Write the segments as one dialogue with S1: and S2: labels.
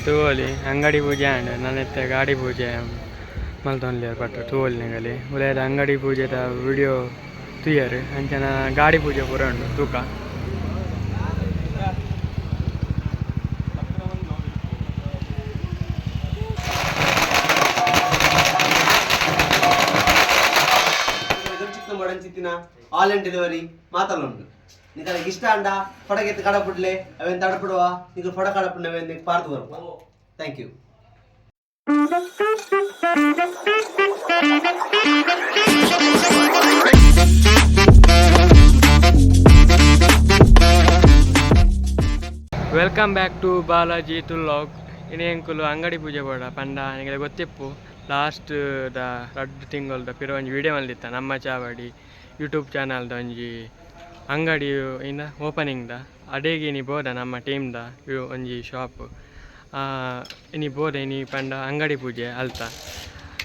S1: ತೂವೋಲಿ ಅಂಗಡಿ ಪೂಜೆ ಆಂಡ್ ನನ್ನೆತ್ತೆ ಗಾಡಿ ಪೂಜೆ ಮಲ್ತೊಂಡ್ಲೇರು ಪಟ್ಟು ತೂವೋಲಿ ನಿಗಲಿ ಉಲೇದ ಅಂಗಡಿ ಪೂಜೆದ ವಿಡಿಯೋ ತುಯ್ಯರು ಅಂಚನ ಗಾಡಿ ಪೂಜೆ ಪೂರ ಉಂಡು ತೂಕ
S2: ಆನ್ಲೈನ್ ಡೆಲಿವರಿ ಮಾತಲ್ಲುಂಟು ನಿಮಗೆ ಇಷ್ಟ ಅಂಡ ಪಡಗೆತ್ತು ಕಡಪುಡ್ಲೆ ಅವೇನು ತಡಪಡುವ ನೀವು ಪಡ ಕಡಪುಡ್ಲೆ ಅವೇನು ಪಾರ್ದು ಬರುವ thank you
S1: welcome back to Balaji ತುಲ್ಲಾಗ್ ಇನ್ನೇಂಕುಲು ಅಂಗಡಿ ಪೂಜೆ ಬೋಡ ಪಂಡ ನಿಮಗೆ ಗೊತ್ತಿಪ್ಪು ಲಾಸ್ಟ್ ದ 2 ತಿಂಗಳದ ಪಿರ ಒಂಜಿ ವಿಡಿಯೋ ಮಲ್ದಿತ್ತ ನಮ್ಮ ಚಾವಡಿ ಯೂಟ್ಯೂಬ್ ಚಾನಲ್ದ ಒಂಜಿ ಅಂಗಡಿ ಇನ್ನ ಓಪನಿಂಗ್ದ ಅಡೆಗೆ ಇನಿ ಬೋದ ನಮ್ಮ ಟೀಮ್ದ ಒಂಜಿ ಶಾಪ್ ಇನಿ ಬೋದ ಇನಿ ಪಂಡ ಅಂಗಡಿ ಪೂಜೆ ಅಲ್ತ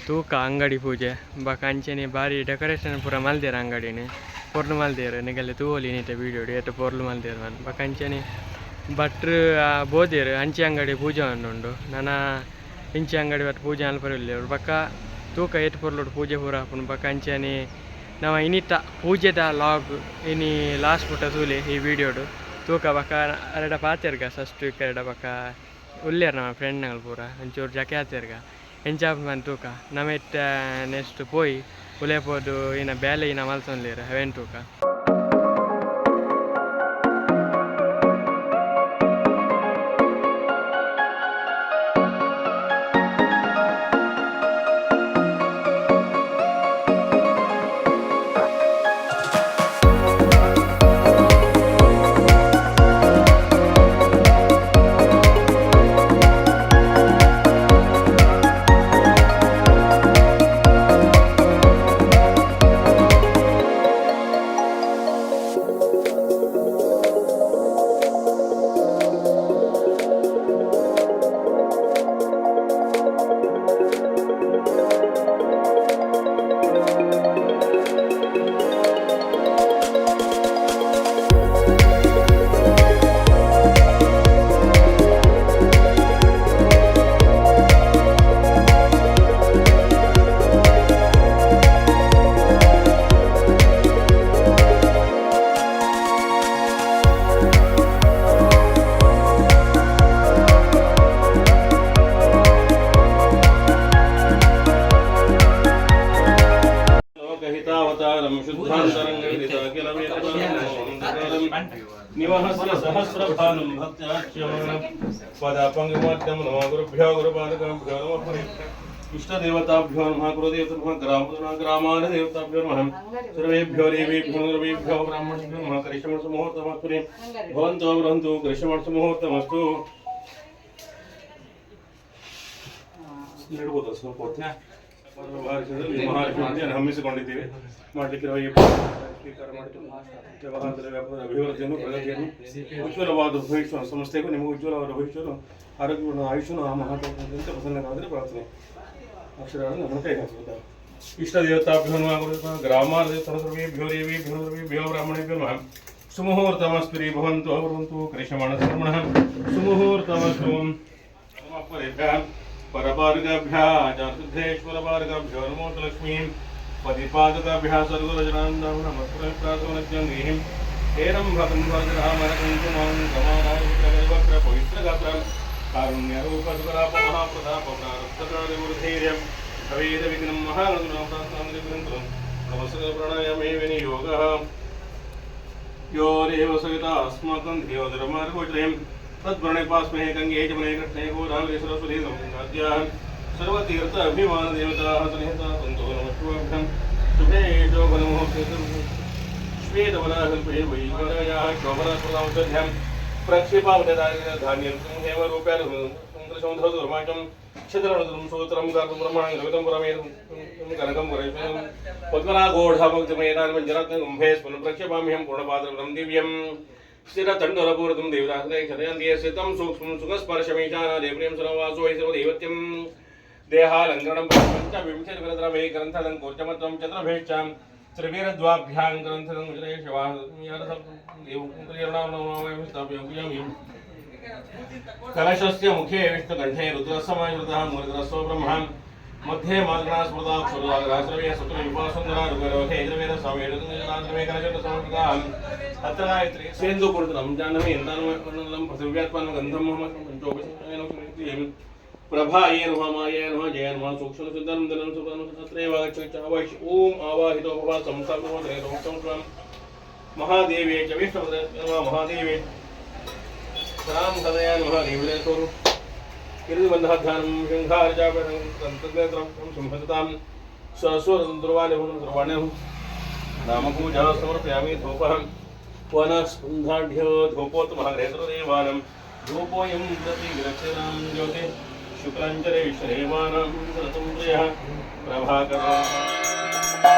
S1: ತೂಕ ಅಂಗಡಿ ಪೂಜೆ ಬಕ ಅಂಚೆನೆ ಬಾರಿ ಡೆಕೋರೇಷನ್ ಪೂರ ಮಲ್ದೇರ ಅಂಗಡಿನಿ ಪೊರ್ಲು ಮಲ್ದೇರು ನಿಗಲ್ಲಿ ತೂವೋಲಿ ನೀಟ ವೀಡಿಯೋ ಏಟು ಪೊರ್ಲು ಮಲ್ದೇರು ನಾನು ಬಕ ಅಂಚೆನೆ ಭಟ್ರು ಬೋದೇರು ಅಂಚೆ ಅಂಗಡಿ ಪೂಜೆ ಉಂಡು ನನ್ನ ಇಂಚೆ ಅಂಗಡಿ ಬಟ್ ಪೂಜೆ ಅಲ್ಪರಿಲ್ಲೇರು ಬಕ್ಕ ತೂಕ ಏಟು ಪೊರ್ಲು ಪೂಜೆ ಪೂರ ಹಾಪುನು ಬಕ ಅಂಚೆನೆ ನಾವು ಇನ್ನಿತ್ತ ಪೂಜೆದ ಲಾಗ್ ಇನಿ ಲಾಸ್ಟ್ ಪುಟ್ಟ ಸೂಲೆ ಈ ವಿಡಿಯೋಡು ತೂಕ ಬಕ್ಕ ಅರೆಡ ಪಾತೆರ್ಗ ಫಸ್ಟ್ ಕರೆಡ ಬಕ್ಕ ಉಲ್ಲೇರು ನಮ್ಮ ಫ್ರೆಂಡ್ಗಳು ಪೂರ ಒಂಚೂರು ಜಕೆ ಹಾತಿರ್ಗ ಎಂಚಾಪ್ ಬಂದು ತೂಕ ನಮ್ಮೆಟ್ಟ ನೆಕ್ಸ್ಟ್ ಪೋಯಿ ಉಲೇಪೋದು ಇನ್ನು ಬೇಲೆ ಇನ್ನು ಮಲ್ಸೊಂದ್ಲೇರು ಅವೇನು ತೂಕ
S3: निवहस्य सहस्रभानुं भक्त्याच्यमानं पदापङ्गमध्यं नमः गुरुभ्यो गुरुपादकाभ्यो नमः इष्टदेवताभ्यो नमः गुरुदेवताभ्यो ग्रामादेवताभ्यो नमः सर्वेभ्यो देवेभ्यो गुरुवेभ्यो ब्राह्मणेभ्यो नमः करिष्यमुहूर्तमस्तु भवन्तु बृहन्तु करिष्यमुहूर्तमस्तु ನಡಬಹುದು ಸ್ವಲ್ಪ ಮಹಾರಾಷ್ಟ್ರದಲ್ಲಿ ಹಮ್ಮಿಸಿಕೊಂಡಿದ್ದೇವೆ ಮಾಡಲಿಕ್ಕೆ ಸ್ವೀಕಾರ ಮಾಡಿದ್ದು ವ್ಯವಹಾರದ ವ್ಯಾಪಾರದ ಅಭಿವೃದ್ಧಿಯನ್ನು ಪ್ರಗತಿಯನ್ನು ಉಜ್ವಲವಾದ ಭವಿಷ್ಯ ಸಂಸ್ಥೆಗೂ ನಿಮಗೆ ಉಜ್ವಲವಾದ ಭವಿಷ್ಯವನ್ನು ಆರೋಗ್ಯವನ್ನು ಆಯುಷ್ಯನು ಆ ಮಹಾತ್ಮಂತ ಪ್ರಸನ್ನರಾದರೆ ಪ್ರಾರ್ಥನೆ ಅಕ್ಷರಗಳನ್ನು ನಮ್ಮ ಕೈ ಹಾಕಿದ್ದಾರೆ ಇಷ್ಟ ದೇವತಾಭ್ಯೋ ನಮಃ ಗ್ರಾಮಾರ್ದೇವತಾಭ್ಯೋ ದೇವೇಭ್ಯೋ ಬ್ರಾಹ್ಮಣೇಭ್ಯೋ ನಮಃ ಸುಮುಹೂರ್ತಮಸ್ತು ಭವಂತು ಅವರಂತು ಕರಿಷ್ಯಮಾಣಃ ಸುಮುಹೂರ್ತಮಸ್ತು परपार्गाभ्याचारसिद्धेश्वरपार्गाभ्यो नमो लक्ष्मीं पतिपादकाभ्याः सर्वरजनान्दं नमस्कृत्प्रातोनद्यङ्गीं हेरं भगं वरदरामरकं समानायवक्र पवित्रगात्रं कारुण्यरूपसुकरापमहाप्रतापप्रारब्धकार्यवृद्धैर्यं भवेदविघ्नं महानन्दनाप्रार्थनां नमस्कृतप्राणायामे विनियोगः यो देव सविता अस्माकं धियोधर्मार्गोचरं तद्वर्णे पास्महे गंगे जमुने कृष्णे गोदावरी सरस्वती नद्याः सर्वतीर्थ अभिमान देवताः सनिहिता सन्तो नमस्वाभ्यं शुभे शोभनमुहूर्ते श्वेतवराहल्पे वैवरायाः शोभनस्पदांशध्यां प्रक्षेपावधान्यं हेमरूपेण सुन्दरसौन्दर्यधर्माचं छिद्रनुदं सूत्रं गातुं ब्रह्मणं गवितं परमेदं कनकं वरेशं पद्मनाभोढाभक्तिमयेनान् मञ्जरत्नं गुम्भे स्फुरं प्रक्षेपाम्यहं पूर्णपात्रं दिव्यं स्थिरतण्डुरपूर्तं देवदासने क्षदयन्ति स्थितं सूक्ष्मं सुखस्पर्शमीशानादेव्रियं सर्ववासो हि सर्वदैवत्यं देहालङ्करणं पञ्चविंशतिवरद्रमे ग्रन्थलङ्कोर्चमत्रं चन्द्रभेष्टां त्रिवीरद्वाभ्यां ग्रन्थलं विजयशवाहं कलशस्य मुखे विष्णुकण्ठे रुद्रसमायुतः मूर्धरस्व ब्रह्मा मध्ये मार्गणास्मृता क्षुराग्राश्रवे सतुर्विपासुन्दरा रुगरोहे यजुर्वेद स्वामीर्वेदनान्द्रमे कलशत समर्पिता अत्र गायत्री सेन्दुपूर्णं जानमे इन्दानं पृथिव्यात्मानं गन्धं महमतं पञ्चोपशयनं प्रभाये नमः माये नमः जय नमः सूक्ष्मसिद्धं दनं सुपदं तत्रैव आगच्छति आवाहि ओम आवाहितो भव संसारमोदरे रोक्तं त्वं महादेवे च विष्णुपदे नमः महादेवे राम हृदया नमः देवदेवतोरु किरीबन्धाध्यानं शृङ्गारजापनं तन्त्रं संहृतां स्वस्वरुद्रवाणिं नामपूजा समर्पयामि धूपः वनस्पन्धाढ्य धूपोत्तमहरेतुदेवानं धूपोऽयं प्रतिविरक्षणां ज्योति शुक्लाञ्जले श्रेवानं सततं प्रियः प्रभाकरः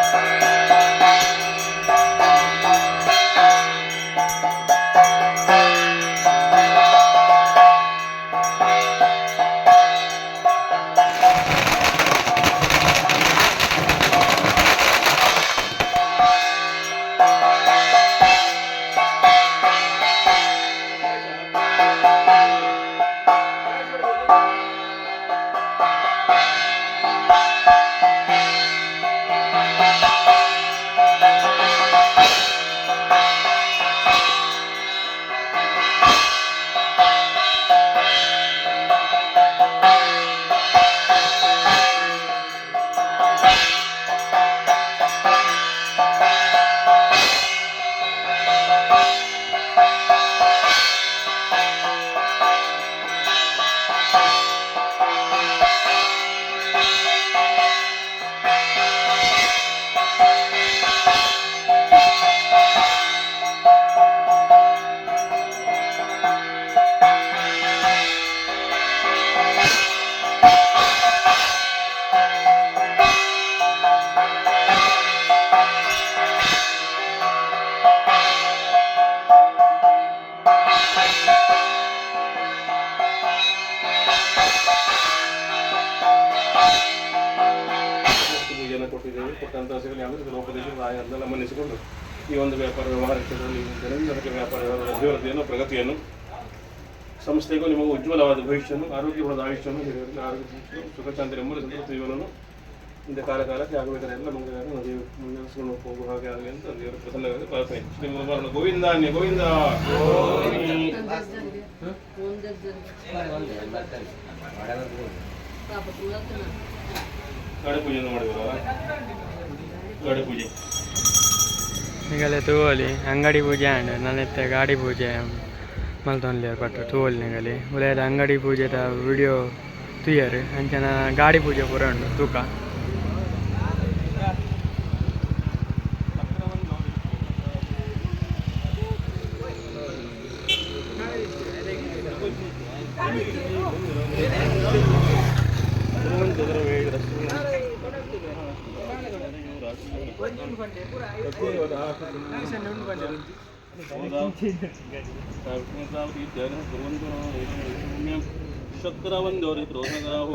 S3: ಮನ್ನಿಸಿಕೊಂಡು ಈ ಒಂದು ವ್ಯಾಪಾರ ವ್ಯವಹಾರ ಕ್ಷೇತ್ರದಲ್ಲಿ ಜನರಿಗೆ ವ್ಯಾಪಾರ ವ್ಯವಹಾರದ ಅಭಿವೃದ್ಧಿಯನ್ನು ಪ್ರಗತಿಯನ್ನು ಸಂಸ್ಥೆಗೂ ನಿಮಗೂ ಉಜ್ವಲವಾದ ಭವಿಷ್ಯವನ್ನು ಆರೋಗ್ಯವಾದ ಆಯುಷ್ಯವನ್ನು ಹಿರಿಯರಿಗೆ ಆರೋಗ್ಯ ಸುಖ ಶಾಂತಿ ಎಂಬುದು ಸಂತೃಪ್ತಿ ಜೀವನವನ್ನು ಇಂಥ ಕಾಲಕ್ಕೆ ಆಗಬೇಕಾದ್ರೆ ಎಲ್ಲ ಮಂಗಳವಾರ ದೇವರು ಮುನ್ನಡೆಸಿಕೊಂಡು ಹೋಗುವ ಹಾಗೆ ಆಗಲಿ ಅಂತ ದೇವರ ಪ್ರಸನ್ನವಾಗಿ ಪ್ರಾರ್ಥನೆ ಶ್ರೀಮದ್ ಗೋವಿಂದ ಗೋವಿಂದ ಗಾಡಿ ಪೂಜೆಯನ್ನು ಮಾಡಿದ್ರಲ್ಲ ಗಾಡಿ ಪೂಜೆ
S1: ನಿಗಲೆ ತೂವಲಿ ಅಂಗಡಿ ಪೂಜೆ ಅಂಡ್ ನನ್ನೆತ್ತ ಗಾಡಿ ಪೂಜೆ ಮಲ್ತೊಂದು ಪಟ್ಟು ತೂವಲಿ ನಿಗಲಿ ಉಳಿದ ಅಂಗಡಿ ಪೂಜೆದ ವಿಡಿಯೋ ತುಯ್ಯರು ಅಂಚನ ಗಾಡಿ ಪೂಜೆ ಪೂರ ಉಂಡು ತೂಕ
S3: शक्रावंदोरी क्रोधगाहो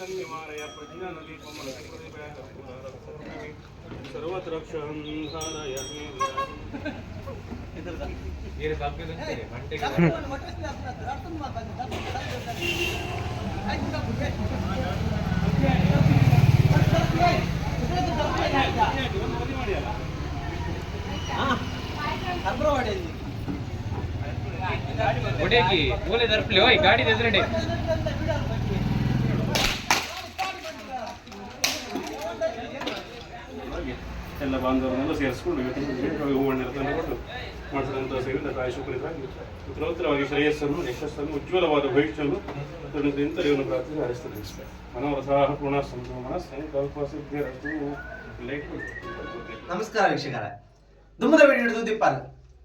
S3: निवारय सर्वत्र रक्षांहारयामि
S1: ಗಾಡಿ ಎದುರುಡೆ
S3: ಎಲ್ಲ ಬಾಂಧವರನ್ನೆಲ್ಲ ಸೇರಿಸ್ಕೊಂಡು ಹೂವನ್ನೆಲ್ಲ ತಂದುಕೊಂಡು ಮಾಡಿಸಿದಂಥ ಸೇವೆಯಿಂದ ಕಾಯ ಶುಕ್ರಿತಾಗಿ ಉತ್ತರೋತ್ತರವಾಗಿ ಶ್ರೇಯಸ್ಸನ್ನು ಯಶಸ್ಸನ್ನು ಉಜ್ವಲವಾದ ಭವಿಷ್ಯವನ್ನು ತರುವುದರಿಂದ ದೇವನ ಪ್ರಾರ್ಥನೆ ಹರಿಸ್ತದೆ ಮನೋರಥಾಹ ಪೂರ್ಣ ಸಂಭ್ರಮಣ ಸಂಕಲ್ಪ ಸಿದ್ಧಿರಸ್ತು
S2: ನಮಸ್ಕಾರ ವೀಕ್ಷಕರೇ ದುಮ್ಮದ వీడియో చూదిప్పాలి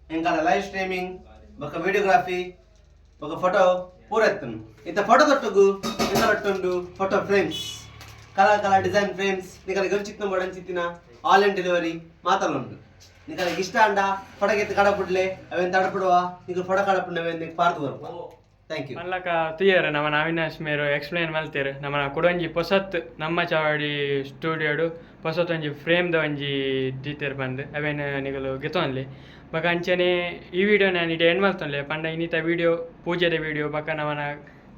S2: ఇంకా లైవ్ స్ట్రీమింగ్ ఒక వీడియోగ్రఫీ ఒక ఫోటో పూరెత్తును ఇంత ఫోటో తొట్టుగు ఇంత రొట్టుండు ఫోటೋ ಫ್ರೇಮ್ಸ್ ಕಲಾ ಡಿಸೈನ್ ಫ್ರೇಮ್ಸ್ ನಿಕಲ ಗಂಚಿತ್ನ ಬಡನ್ ಚಿತ್ತಿನ ಆಲ್ ಇನ್ ಡೆಲಿವರಿ ಮಾತಲ್ಲುಂಡು ನಿಕಲ ಇಷ್ಟ ಅಂಡ ಫೋಟೋಗೆತ್ತು ಕಡಪುಡ್ಲೆ ಅವೆನ್ ತಡಪುಡುವ ನಿಕಲ ಫೋಟೋ ಕಡಪುಡ್ನವೆ ನಿಕ್ ಪಾರ್ದು ಬರುವ ಥ್ಯಾಂಕ್ ಯು
S1: ಮಲ್ಲಕ ತುಯ್ಯರು ನಮ್ಮನ ಅವಿನಾಶ್ ಮೇರು ಎಕ್ಸ್ಪ್ಲೇನ್ ಮಲ್ತೇರು ನಮ್ಮನ ಕೊಡೊಂಜಿ ಪೊಸತ್ ನಮ್ಮ ಚಾವಡಿ ಸ್ಟುಡಿಯೋಡು ಪೊಸತ್ ಒಂಜಿ ಫ್ರೇಮ್ದ ಒಂಜಿ ದೀತೆರ್ ಬಂದು ಅವೇನು ನಿಗಲು ಗೆತೊನ್ಲಿ ಬಕ ಅಂಚನೆ ಈ ವಿಡಿಯೋ ನಾನು ಇಡೆ ಎಂಡ್ ಮಲ್ತೊನ್ಲೆ ಪಂಡ ಇನ್ನಿತ ವಿಡಿಯೋ ಪೂಜೆದ ವಿಡಿಯೋ ಬಕ ನಮ್ಮನ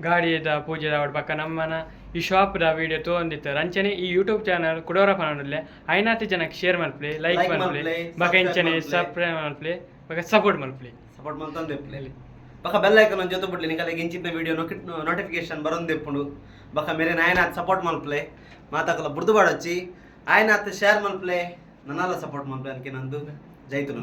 S1: ಗಾಡಿದ ಪೂಜೆದ ಅವಡು ಬಕ ನಮ್ಮನ ಈ ಶಾಪ್ದ ವಿಡಿಯೋ ತೊಗೊಂಡಿತ್ತಾರೆ ಅಂಚನೆ ಈ ಯೂಟ್ಯೂಬ್ ಚಾನಲ್ ಕುಡೋರ ಪನೊಡ್ಲೆ ಐನಾತಿ ಜನಕ್ಕೆ ಶೇರ್ ಮಲ್ಪ್ಲೆ ಲೈಕ್ ಮಲ್ಪ್ಲೆ ಬಕ ಇಂಚನೆ ಸಬ್ಸ್ಕ್ರೈಬ್ ಮಲ್ಪ್ಲೆ ಬಕ ಸಪೋರ್ಟ್ ಮಲ್ಪ್ಲೆ
S2: ಸಪೋರ್ಟ್ ಮಲ್ತೊಂದು ಎಪ್ಲೆ ಬಕ ಬೆಲ್ ಐಕನ್ ಒಂದು ಜೊತೆ ಬಿಡ್ಲಿ ನಿಕಲ ಗಿಂಚಿನ ವಿಡಿಯೋ ನೋಟಿಫಿಕೇಶನ್ ಬರೋದು ಎಪ್ಪುಂಡು ಬಕ ಮೇರೆ ನಾಯನಾಥ್ ಸಪೋರ್ಟ್ ಮಲ್ಪ್ಲೆ ಮಾತಾಕಲ ಬುರ್ದು ಬಾಡಚ್ಚಿ ಆಯ್ನಾಥ್ ಶೇರ್ ಮಲ್ಪ್ಲೆ ನನ್ನಲ್ಲ ಸಪೋರ್ಟ್ ಮಲ್ಪ್ಲೆ ಅದಕ್ಕೆ ನಂದು ಜೈತು